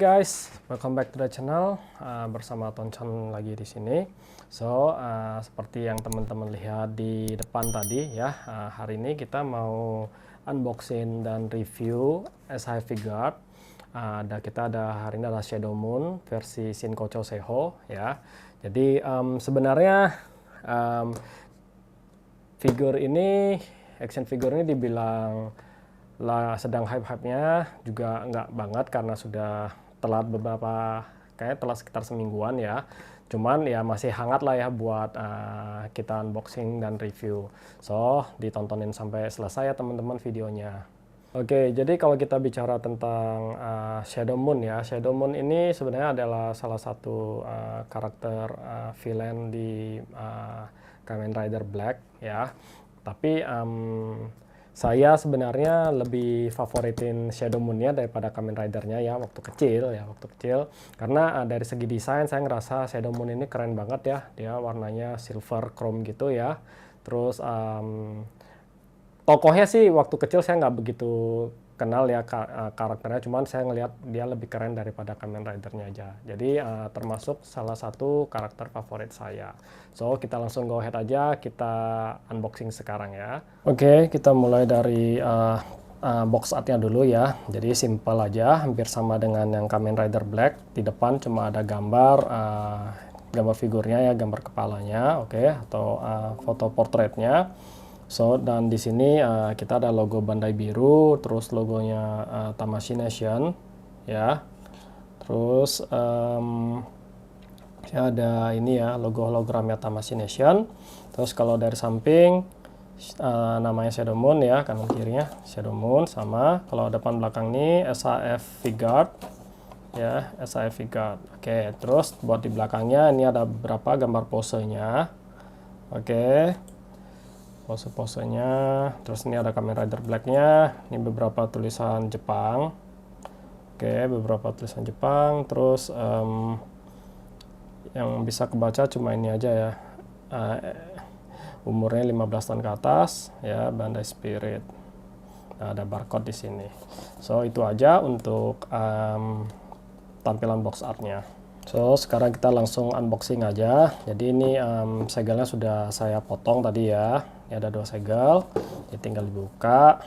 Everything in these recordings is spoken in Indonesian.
guys, welcome back to the channel. Bersama Tonchan lagi di sini. Seperti yang teman-teman lihat di depan tadi ya, hari ini kita mau unboxing dan review SH Figuart. Kita ada hari ini ada Shadow Moon versi Shinkocho Seiho ya. Jadi sebenarnya action figure ini dibilang sedang hype-hype-nya juga nggak banget karena sudah telat kayaknya telat sekitar semingguan ya. Cuman ya masih hangat lah ya buat kita unboxing dan review. Ditontonin sampai selesai ya teman-teman videonya. Oke, jadi kalau kita bicara tentang Shadow Moon ya, Shadow Moon ini sebenarnya adalah salah satu karakter villain di Kamen Rider Black ya. Tapi saya sebenarnya lebih favoritin Shadow Moon-nya daripada Kamen Rider-nya ya waktu kecil. Karena dari segi desain saya ngerasa Shadow Moon ini keren banget ya. Dia warnanya silver chrome gitu ya. Terus tokohnya sih waktu kecil saya nggak begitu kenal ya karakternya, cuman saya ngelihat dia lebih keren daripada Kamen Rider-nya aja. Jadi termasuk salah satu karakter favorit saya. Kita langsung go ahead aja, kita unboxing sekarang ya. Oke, kita mulai dari box artnya dulu ya. Jadi simple aja, hampir sama dengan yang Kamen Rider Black. Di depan cuma ada gambar figurnya ya, gambar kepalanya, oke, atau foto portraitnya. Dan di sini kita ada logo Bandai biru, terus logonya Tamashii Nation, ya. Terus ada ini ya, logo hologramnya Tamashii Nation. Terus kalau dari samping namanya Shadow Moon ya, kanan kirinya Shadow Moon sama. Kalau depan belakang ini SHF Figuart, ya, SHF Figuart. Oke, terus buat di belakangnya ini ada beberapa gambar posenya, oke. Pose-posenya, terus ini ada Kamen Rider Black-nya, ini beberapa tulisan Jepang, oke, beberapa tulisan Jepang, terus yang bisa kebaca cuma ini aja ya, umurnya 15 tahun ke atas, ya, Bandai Spirit. Nah, ada barcode di sini. Itu aja untuk tampilan box artnya. Sekarang kita langsung unboxing aja. Jadi ini segelnya sudah saya potong tadi ya. Ini ada 2 segel, ini tinggal dibuka.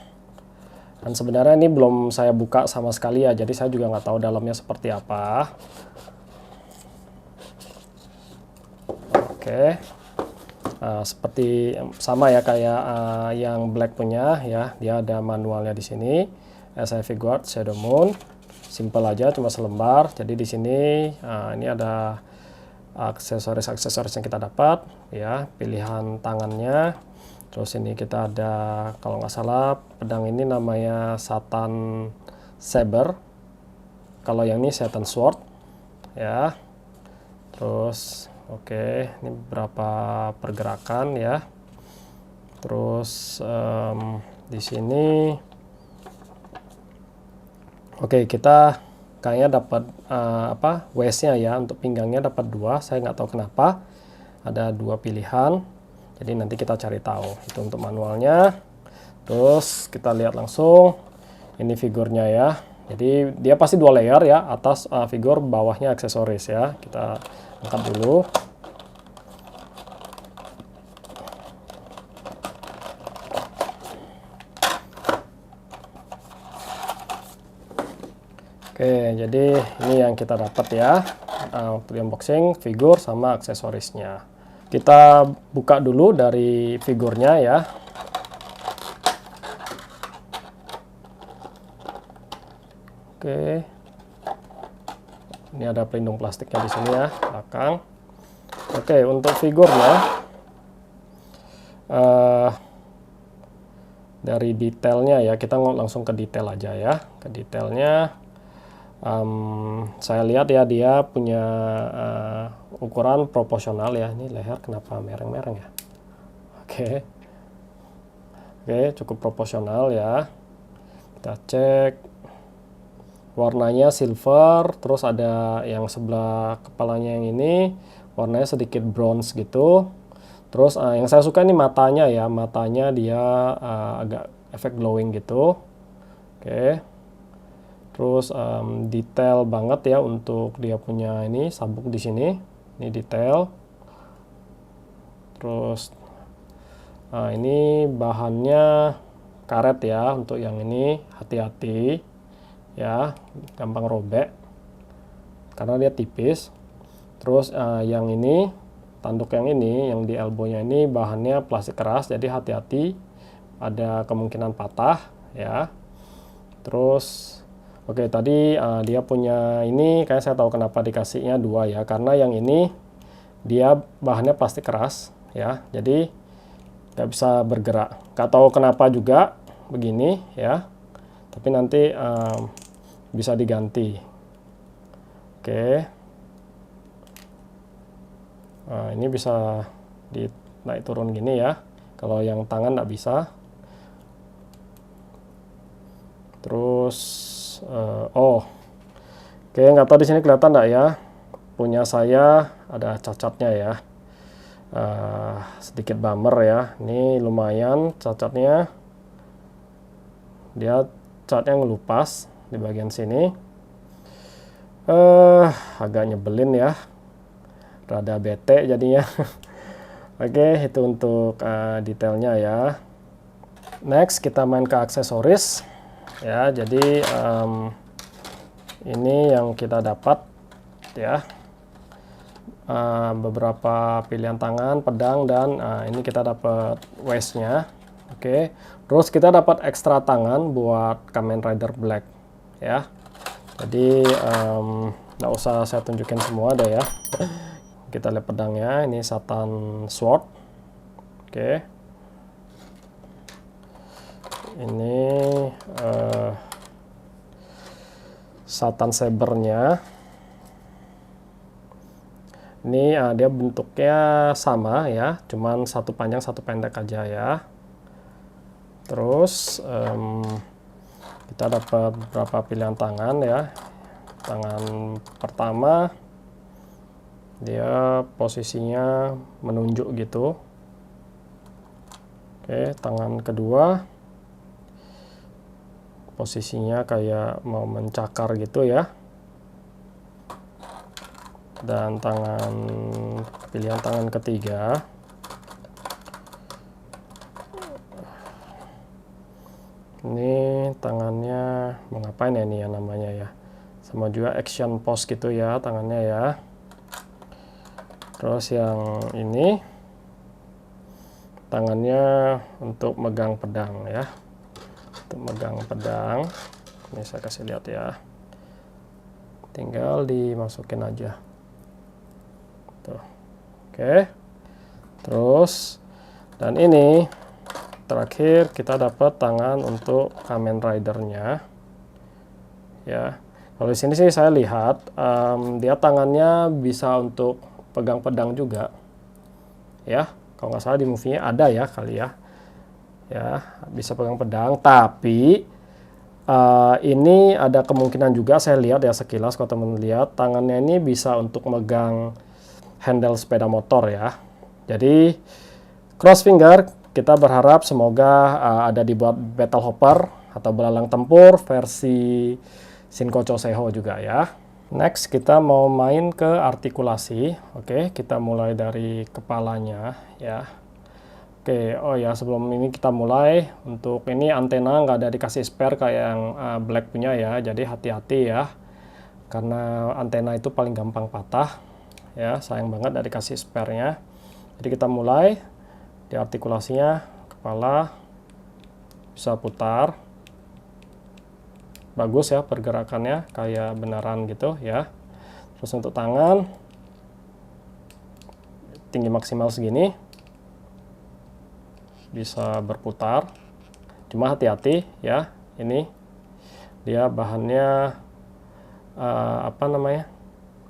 Dan sebenarnya ini belum saya buka sama sekali ya, jadi saya juga nggak tahu dalamnya seperti apa. Oke, seperti sama ya kayak yang Black punya ya, dia ada manualnya di sini. SH Figuart Shadow Moon, simple aja, cuma selembar. Jadi di sini ini ada aksesoris yang kita dapat ya, pilihan tangannya. Terus ini kita ada, kalau nggak salah pedang ini namanya Satan Saber, kalau yang ini Satan Sword ya. Terus oke, ini beberapa pergerakan ya. Terus di sini oke, kita kayaknya dapat waist-nya ya, untuk pinggangnya dapat 2, saya nggak tahu kenapa ada 2 pilihan. Jadi nanti kita cari tahu. Itu untuk manualnya. Terus kita lihat langsung ini figurnya ya. Jadi dia pasti 2 layer ya, atas figur, bawahnya aksesoris ya. Kita angkat dulu. Oke, jadi ini yang kita dapat ya untuk unboxing figur sama aksesorisnya. Kita buka dulu dari figurnya ya. Oke, ini ada pelindung plastiknya di sini ya, belakang. Oke, untuk figurnya dari detailnya ya, kita langsung ke detail aja ya, ke detailnya. Saya lihat ya, dia punya ukuran proporsional ya. Ini leher kenapa mereng-mereng ya? Oke, cukup proporsional ya. Kita cek warnanya silver, terus ada yang sebelah kepalanya yang ini warnanya sedikit bronze gitu. Terus yang saya suka ini matanya ya, matanya dia agak efek glowing gitu. Oke. Terus detail banget ya untuk dia punya ini sabuk di sini. Ini detail. Terus ini bahannya karet ya, untuk yang ini hati-hati ya, gampang robek karena dia tipis. Terus yang ini, tanduk yang ini, yang di elbow-nya ini bahannya plastik keras, jadi hati-hati, ada kemungkinan patah ya. Terus oke, tadi dia punya ini, kayak saya tahu kenapa dikasihnya 2 ya, karena yang ini dia bahannya plastik keras ya, jadi nggak bisa bergerak. Nggak tahu kenapa juga begini ya, tapi nanti bisa diganti. Oke, ini bisa naik turun gini ya, kalau yang tangan nggak bisa. Terus oke, nggak tahu di sini kelihatan nggak ya, punya saya ada cacatnya ya, sedikit bummer ya. Ini lumayan cacatnya, dia catnya ngelupas di bagian sini, agak nyebelin ya, rada bete jadinya. Oke, itu untuk detailnya ya. Next kita main ke aksesoris ya. Jadi ini yang kita dapat ya, beberapa pilihan tangan, pedang, dan ini kita dapat waist-nya. Oke, terus kita dapat ekstra tangan buat Kamen Rider Black ya. Jadi nggak usah saya tunjukin semua deh ya. Kita lihat pedangnya, ini Satan Sword. Oke, ini Satan Saber-nya. Ini dia bentuknya sama ya, cuman satu panjang satu pendek aja ya. Terus kita dapat beberapa pilihan tangan ya. Tangan pertama dia posisinya menunjuk gitu. Oke, tangan kedua posisinya kayak mau mencakar gitu ya. Dan pilihan tangan ketiga ini tangannya mau ngapain ya, ini ya namanya ya, sama juga action pose gitu ya tangannya ya. Terus yang ini tangannya untuk megang pedang ya, untuk megang pedang. Ini saya kasih lihat ya, tinggal dimasukin aja tuh. Oke, terus dan ini terakhir kita dapat tangan untuk Kamen Rider-nya ya. Kalau di sini sih saya lihat dia tangannya bisa untuk pegang pedang juga ya. Kalau nggak salah di movie-nya ada ya kali ya, bisa pegang pedang. Tapi ini ada kemungkinan juga, saya lihat ya sekilas, kalau teman lihat tangannya ini bisa untuk megang handle sepeda motor ya. Jadi cross finger, kita berharap semoga ada dibuat Battle Hopper atau belalang tempur versi Shinkocho Seiho juga ya. Next kita mau main ke artikulasi. Oke, kita mulai dari kepalanya ya. Oke, oh ya sebelum ini kita mulai, untuk ini antena nggak ada dikasih spare kayak yang Black punya ya, jadi hati-hati ya, karena antena itu paling gampang patah ya, sayang banget nggak dikasih spare-nya. Jadi kita mulai di artikulasinya, kepala bisa putar, bagus ya pergerakannya kayak beneran gitu ya. Terus untuk tangan tinggi maksimal segini, bisa berputar, cuma hati-hati ya, ini dia bahannya apa namanya,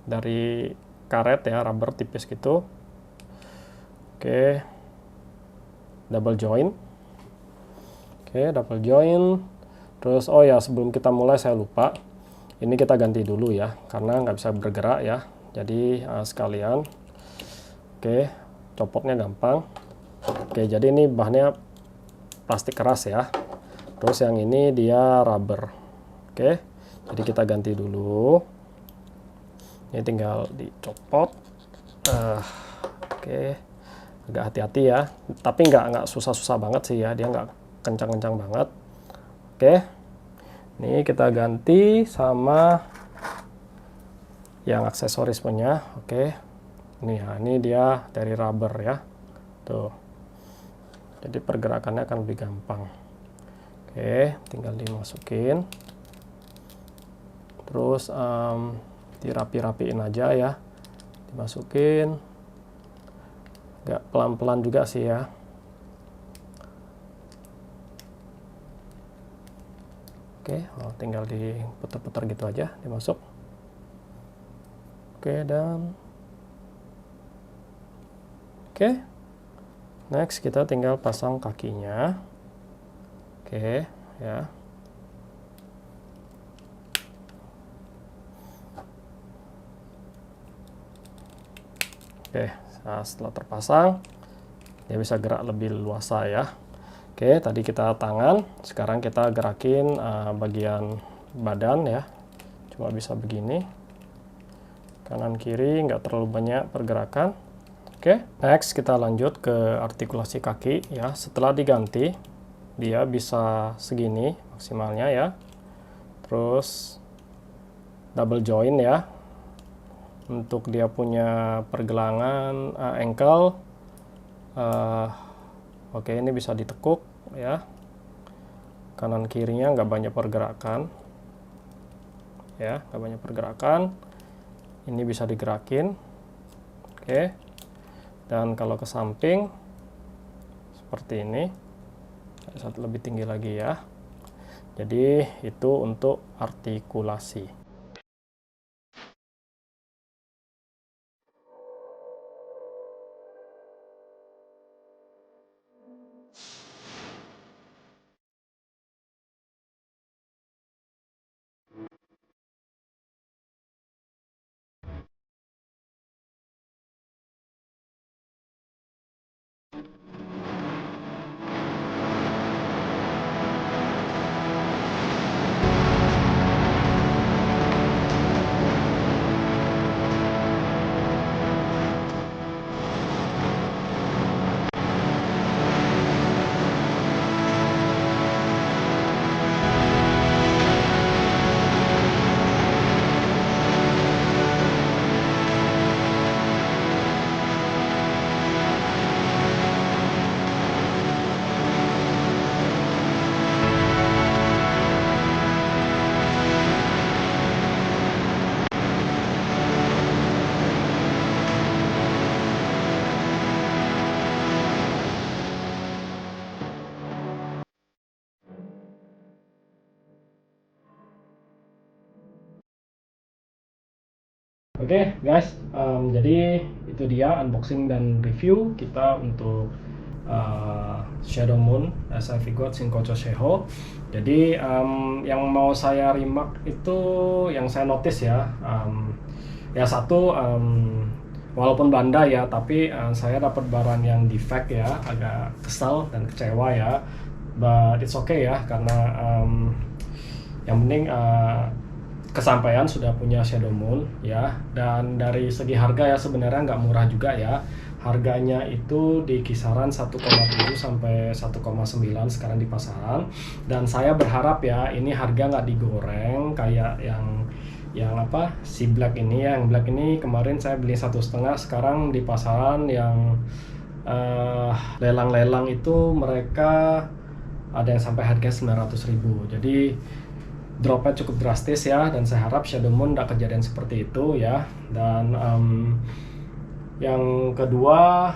dari karet ya, rubber tipis gitu. Oke, double joint. Oke, double joint. Terus oh ya sebelum kita mulai saya lupa, ini kita ganti dulu ya karena nggak bisa bergerak ya, jadi sekalian. Oke, copotnya gampang. Oke, jadi ini bahannya plastik keras ya. Terus yang ini dia rubber. Oke, Jadi kita ganti dulu. Ini tinggal dicopot. Oke, agak hati-hati ya. Tapi nggak susah-susah banget sih ya. Dia nggak kencang-kencang banget. Oke, ini kita ganti sama yang aksesoris punya. Oke, ini ya, ini dia dari rubber ya. Tuh. Jadi pergerakannya akan lebih gampang. Oke, tinggal dimasukin. Terus dirapi-rapiin aja ya. Dimasukin. Agak pelan-pelan juga sih ya. Oke, tinggal diputar-putar gitu aja, dimasuk. Oke, dan oke. Next kita tinggal pasang kakinya. Oke, ya. Oke, nah, setelah terpasang, dia bisa gerak lebih luasa ya. Oke, tadi kita tangan, sekarang kita gerakin bagian badan ya. Cuma bisa begini. Kanan kiri, nggak terlalu banyak pergerakan. Oke, next kita lanjut ke artikulasi kaki ya. Setelah diganti, dia bisa segini maksimalnya ya. Terus double joint ya. Untuk dia punya pergelangan ankle. Oke, ini bisa ditekuk ya. Kanan kirinya nggak banyak pergerakan. Ya, nggak banyak pergerakan. Ini bisa digerakin. Oke. Dan kalau ke samping seperti ini. Satu lebih tinggi lagi ya. Jadi itu untuk artikulasi. Oke, guys, jadi itu dia unboxing dan review kita untuk Shadow Moon SIV God Shinkocho Sheho. Jadi yang mau saya remark itu yang saya notice ya, ya satu, walaupun Belanda ya, tapi saya dapat barang yang defect ya, agak kesal dan kecewa ya, but it's okay ya, karena yang penting kesampaian sudah punya Shadow Moon ya. Dan dari segi harga ya sebenarnya nggak murah juga ya. Harganya itu di kisaran 1,7 sampai 1,9 sekarang di pasaran. Dan saya berharap ya ini harga nggak digoreng kayak yang apa si black ini ya. Yang black ini kemarin saya beli 1,5, sekarang di pasaran yang lelang-lelang itu mereka ada yang sampai harga 900.000. Jadi dropnya cukup drastis ya, dan saya harap Shadow Moon tidak kejadian seperti itu ya. Dan yang kedua,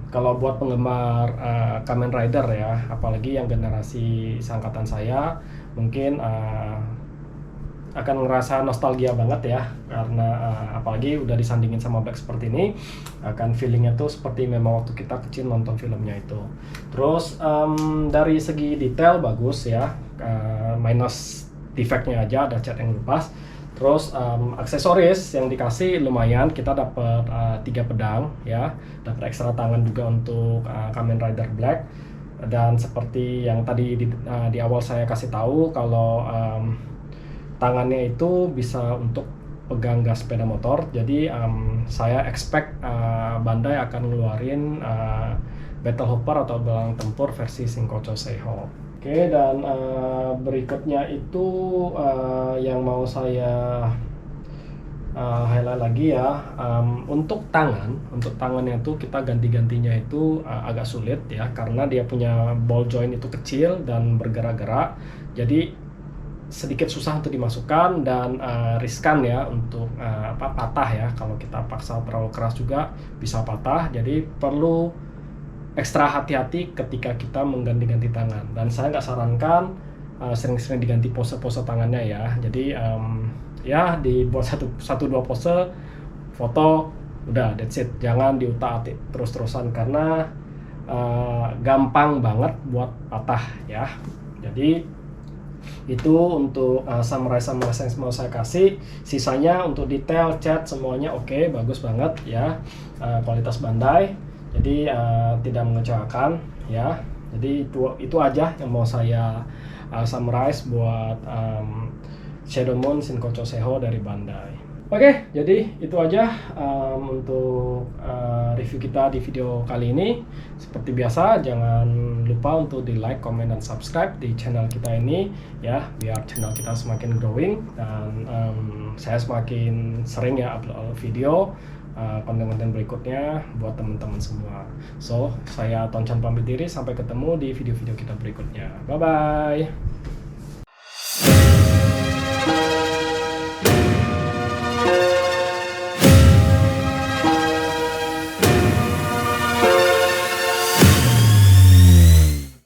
kalau buat penggemar Kamen Rider ya, apalagi yang generasi seangkatan saya, mungkin akan ngerasa nostalgia banget ya, karena apalagi udah disandingin sama Black seperti ini, akan feelingnya tuh seperti memang waktu kita kecil nonton filmnya itu. Terus dari segi detail bagus ya, minus defectnya aja, ada cat yang lepas. Terus aksesoris yang dikasih lumayan, kita dapat 3 pedang ya, dapat ekstra tangan juga untuk Kamen Rider Black. Dan seperti yang tadi di awal saya kasih tahu, kalau tangannya itu bisa untuk pegang gas sepeda motor. Jadi saya expect Bandai akan ngeluarin battle hopper atau belang tempur versi Shinkocho Seiho. Oke, dan berikutnya itu yang mau saya highlight lagi ya, untuk tangannya itu kita ganti-gantinya itu agak sulit ya, karena dia punya ball joint itu kecil dan bergerak-gerak, jadi sedikit susah untuk dimasukkan dan riskan ya untuk patah ya. Kalau kita paksa terlalu keras juga bisa patah, jadi perlu ekstra hati-hati ketika kita mengganti-ganti tangan. Dan saya nggak sarankan sering-sering diganti pose-pose tangannya ya. Jadi ya dibuat satu dua pose, foto, udah that's it. Jangan diutak-atik terus-terusan karena gampang banget buat patah ya. Jadi itu untuk samurai yang mau saya kasih. Sisanya untuk detail, cat, semuanya oke, bagus banget ya, kualitas Bandai. Jadi tidak mengecewakan ya. Jadi itu aja yang mau saya summarize buat Shadow Moon Shinkocho Seiho dari Bandai. Oke, jadi itu aja untuk review kita di video kali ini. Seperti biasa, jangan lupa untuk di like, comment, dan subscribe di channel kita ini ya, biar channel kita semakin growing dan saya semakin sering ya upload video konten-konten berikutnya buat teman-teman semua. So, saya Tonchan pamit diri, sampai ketemu di video-video kita berikutnya. Bye-bye!